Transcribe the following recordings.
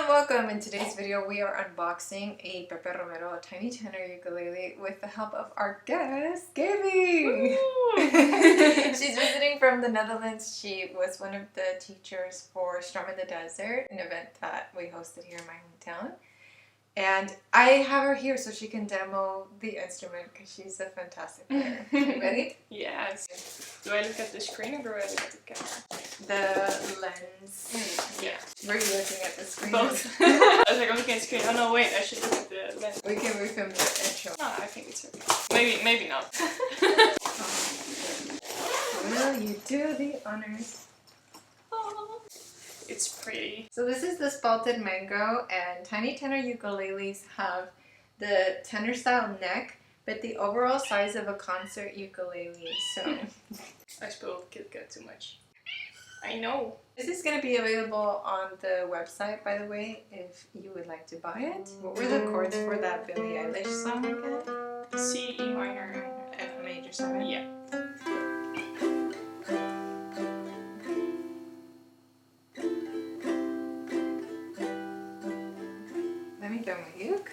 welcome! In today's video we are unboxing a Pepe Romero Tiny Tenor ukulele with the help of our guest, Gaby! She's visiting from the Netherlands. She was one of the teachers for Strum in the Desert, an event that we hosted here in my hometown. And I have her here so she can demo the instrument because she's a fantastic player. You ready? Yes. Do I look at the screen or do I look at the camera? The lens. Yeah. Were you looking at the screen? Both. I was like, I'm looking at the screen. Oh no, wait, I should look at the lens. We can refilm the intro. No, I think it's okay. Maybe not. Will you do the honors? Oh, it's pretty. So this is the spalted mango, and Tiny Tenor ukuleles have the tenor style neck, but the overall size of a concert ukulele. So I spilled Kit Kat too much. I know. This is going to be available on the website, by the way, if you would like to buy it. What were the chords for that Billie Eilish song again? C, E minor, F major 7? Yeah. Let me get my uke.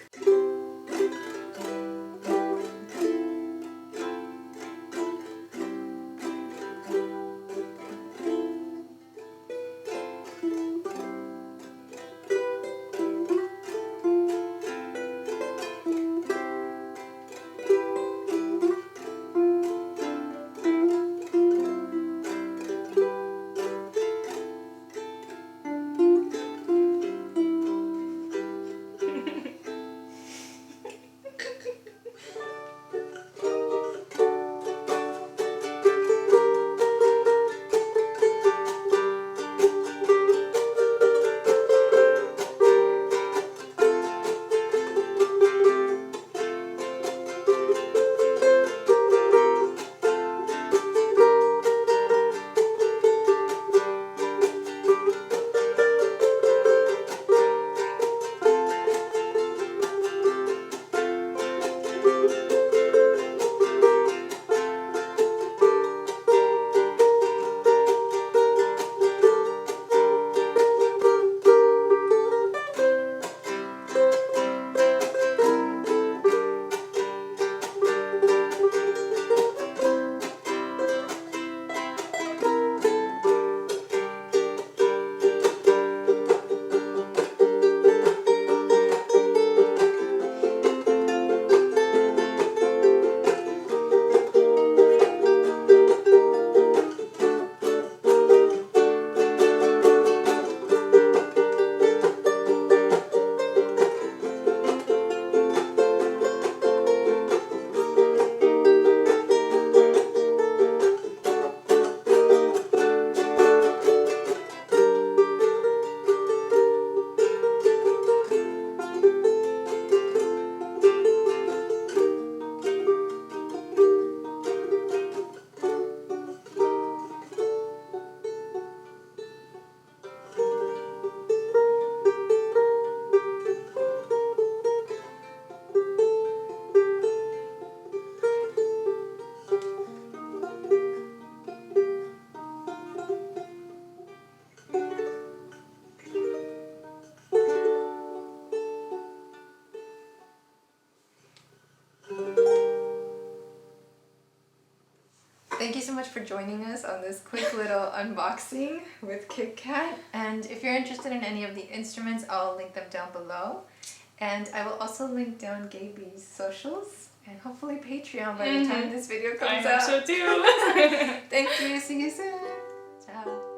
Thank you so much for joining us on this quick little unboxing with Kit Kat. And if you're interested in any of the instruments, I'll link them down below. And I will also link down Gaby's socials and hopefully Patreon by the time this video comes out. I hope so too. Thank you. See you soon. Ciao.